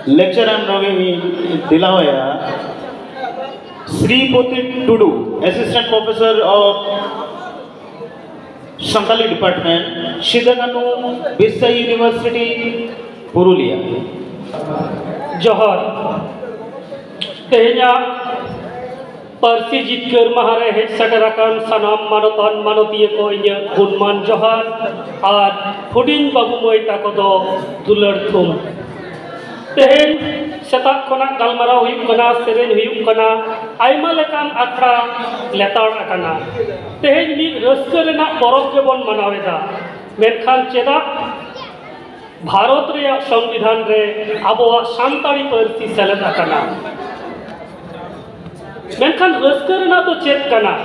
lecture M नोगे दिला होया Shripati Tudu assistant professor of Santali department Sidho Kanhu Birsa university Purulia जोहर तेहना पार्सी जितकर महारे हेज सटराकान सनाम मानतान मानतीय को इन्या गुणमान जोहर और हुडिन बाबू मोय ताको दो दुलर थुम तेहन सेता कोना गलमारा हुयुक कना सेरेन हुयुक कना आइमा लेकान आखड़ा लेतार आकाना तेहन नि रस्का रेना परब के बन मनावेदा मेनखान चेदा भारत रे संविधान रे आबोआ सान्ताड़ी पार्सी सेलेद आकाना मेनखान रस्का रेना तो चेद कना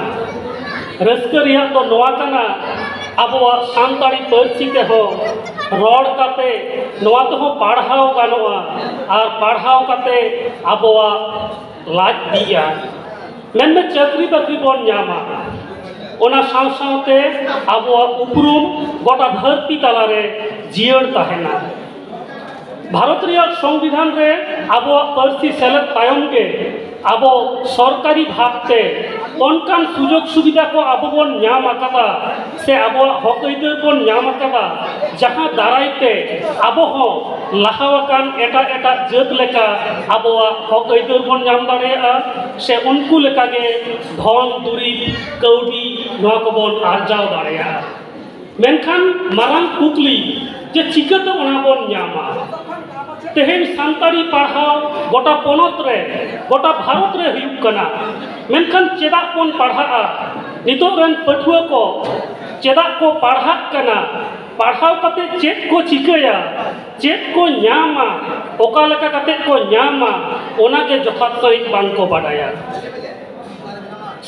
रस्का रिया तो नोआ कना आबोआ सान्ताड़ी पार्सी ते हो रॉड काते नोआ तो हो पढ़ाओ गानोआ और पढ़ाओ काते आबोआ लाज दिया मेन में चक्री बाकरी बन न्यामा ओना साव सावते आबोआ उपरुम गोटा धरती तालारे जियर ताहेना भारत रिया संविधान रे आबोआ पार्सी सेलेद तायम के आबो सरकारी भागते ओनकान सुजोग सुविधा को आबो बन न्याम आकादा से आबो हक अइदार बन न्याम आकादा जहां दारायते आबो हो लाहावाकान एटा एटा जात लेका आबोआ हक अइदार बन न्याम दाड़ेया से उनको लेका गे धन दुरिब कौडी नोआ को बन आरजाव दाड़ेया मेनखान मारांग कुकली जे चिकाते ओना बन न्यामा तेहन सान्ताड़ी पढ़ाओ गोटा पनत रे गोटा भारत रे हुयुक कना मेनखान चेदा बन पढ़ाआ नितो रेन पठुआ को चेदा को पढ़ाक कना पढ़ाओ कते चेद को चिकाया चेद को न्यामा ओका लेका कते को न्यामा ओना के जथात सहित बांग को बाडाया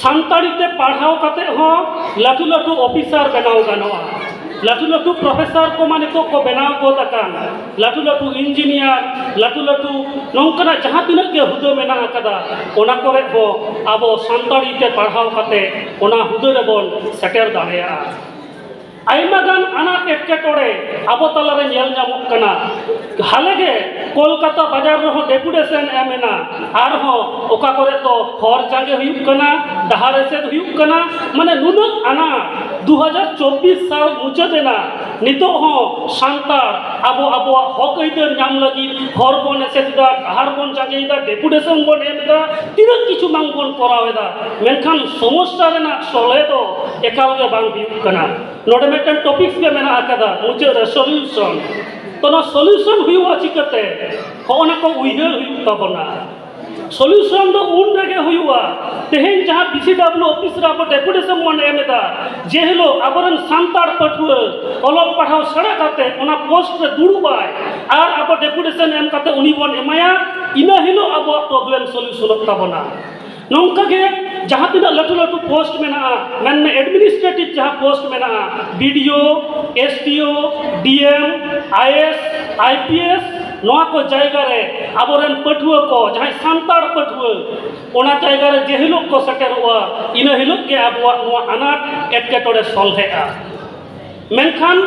सान्ताड़ी ते पढ़ाओ कते हो लाटू लाटू ऑफिसर बनाओ गानोआ लाटू लाटू प्रोफेसर को माने को बनाव को तकान लाटू लाटू इंजीनियर लाटू लाटू नौकना जहाँ तिनक के हुदो मेना आकादा ओना करे हो आबो सान्ताड़ी ते पढ़ाओ कते ओना हुदो रे बोन सेटेर दाड़ेया आइमा गान अनाट एटकेटोड़े आबो तलारे नेल ᱧᱟᱢᱚᱜ कना हालेगे कोलकाता बाजार रहो डेपुटेशन एमेना आर हो ओका करे तो हर जागे हुयुक कना डहार से हुयुक कना माने नुनुक आना 2024 साल मुचादेना नितो हो सान्तार आबो आबो हक अइदार ᱧᱟᱢ लगी हर बन एसेदा डहार बन जागेदा डेपुटेशन बन एमदा तिनक किछु मांग बन करावेदा मेनखान समस्या रेना सले तो एकाल गे बांग हुयुक कना नोडे मेटन टॉपिक्स के मेना आकादा मुझे सॉल्यूशन तो ना सॉल्यूशन हुआ चिकते होना को उइहर हुयुक ताबना सॉल्यूशन दो उन रगे हुआ तेहन जहां बीसीडब्ल्यू ऑफिस रे अब डेपुटेशन मन एमेदा जे हेलो अबरन सान्ताड़ पठुआ अलग पढ़ाओ सड़ा काते ओना पोस्ट रे दुड़ुबाय आर अब डेपुटेशन एम काते उनी बन एमाया इना हेलो अब प्रॉब्लम सॉल्यूशन ताबना नौका के जहाँ तीना लटू लटू पोस्ट में मन में एडमिनिस्ट्रेटिव जहाँ पोस्ट में BDO STO DM IAS IPS नोआ को जायगा रे आबोरेन पठुआ को जहाँ सान्ताड़ पठुआ ओना जायगा रे जे हिलोग को सेटेरवा इना हिलोग के आबोआ नोआ अनाट एटकेटोड़े सॉल्वेआ मेनखान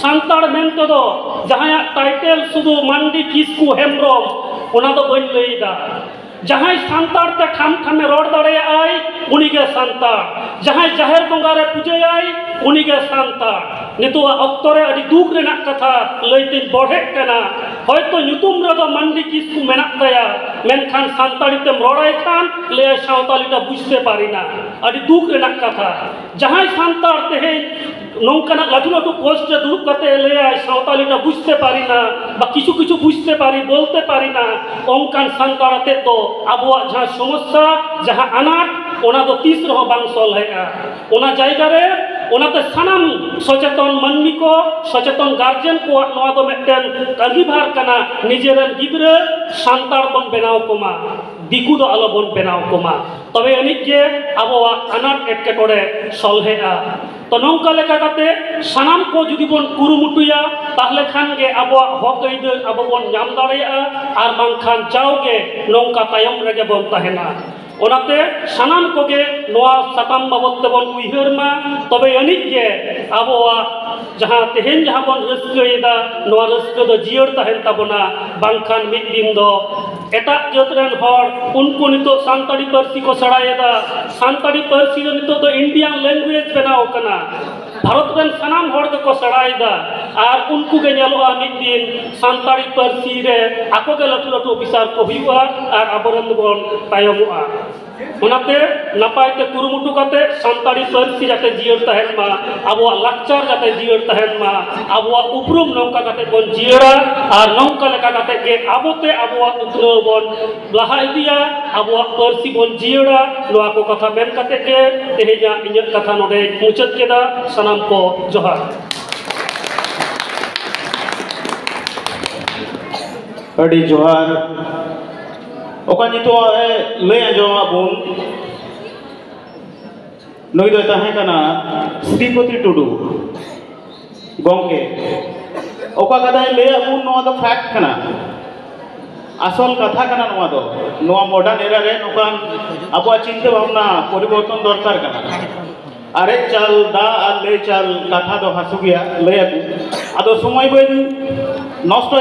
सान्ताड़ मेनते दो जहाँ टाइटल सुधु मांडी किस्कू हेम्ब्रम ओना दो बन लईदा जहाँ सान्ताड़ ते ठाम ठामे रोड दाड़े आय उनीगे सान्ताड़ जहाँ जाहेर बंगा रे पूजे आय उनीगे सान्ताड़ नितो अक्तरे अड़ी दुख रेना कथा लईतिन बढ़े कना हयतो ᱧᱩᱛᱩᱢ रे दो मांडी किस्कू मेना तया मेनखान सान्ताड़ी तेम रोड़ाय खान ले सावतालीटा बुझते पारिना अड़ी दुख रेना कथा जहाँ सान्ताड़ तेहेन नौकाना लाटू लाटू पोस्ट रे दुरुब कते ले आय सावतालीटा बुझते पारिना बा किछु किछु बुझते पारी बोलते पारिना ओंकान सान्ताड़ते तो आबोआ जहाँ समस्या जहाँ अनाट ओना दो तीस रहो बांग सॉल्वेआ ओना जायगा रे ओनाते सानाम सचेतन मानमी को सचेतन गार्जियन को नोआ दो मेटन अंगीभार कना निजेरन गिद्रा सान्ताड़ बन बनाव कोमा दिकु दो आलो बन बनाव कोमा तबे अनिक के आबोआ अनाट एटकेटोड़े सॉल्वेआ तो नौका लेका काते सानाम को जुदी बन कुरुमुटुया ताहले खान गे आबोआ हक अइदार आबो बन ᱧᱟᱢ दाड़ेया आर बांखान जाओगे नौका तायम रेगे बन ताहेना ओनाते सानाम कोगे नोआ साताम बाबत तेबन उइहर मा तबे अनिक के आबोआ जहाँ तेहेन जहाँ बन रस्कयेदा नोआ रस्क दो जियर तहेन ताबोना बांखान मिद दिन दो एटा जतरेन हर उनको नितो सान्ताड़ी पार्सी को सड़ायेदा सान्ताड़ी पार्सी दो नितो दो इंडियन लैंग्वेज बनाओ कना भारत रेन सनाम हर को सड़ायेदा और उनको के नेलोआ मिद दिन सान्ताड़ी पार्सी रे आको के लटू लटू ऑफिसर को हुआ और आबरन बन तायमुआ ओनाते नापायते कुरुमुटु काते सान्ताड़ी पार्सी जाते जियर तहेन मा आबो लाक्चर जाते जियर तहेन मा आबो उपरुम नौका काते बन जियरा और नौका लेका काते के आबोते आबो उतनो बन लाहा इदिया आबो पार्सी बन जियरा नोआ को कथा मेन काते के तेहेजा इᱧᱟᱹᱜ कथा नोडे मुचाद केदा सनाम को जोहार अड़ी जोहार ओका नितो लय आंजोमा बुन नई दो ताहे कना श्रीपति टुडू गंके ओका कथा लय बुन नोआ दो फैक्ट कना आसल कथा कना नोआ दो नोआ मॉडर्न एरा रे नोकान आबो चिंता भावना परिवर्तन दरकार कना अरे चल दा ले चल कथा दो हासु गया लय आदो समय बई नष्ट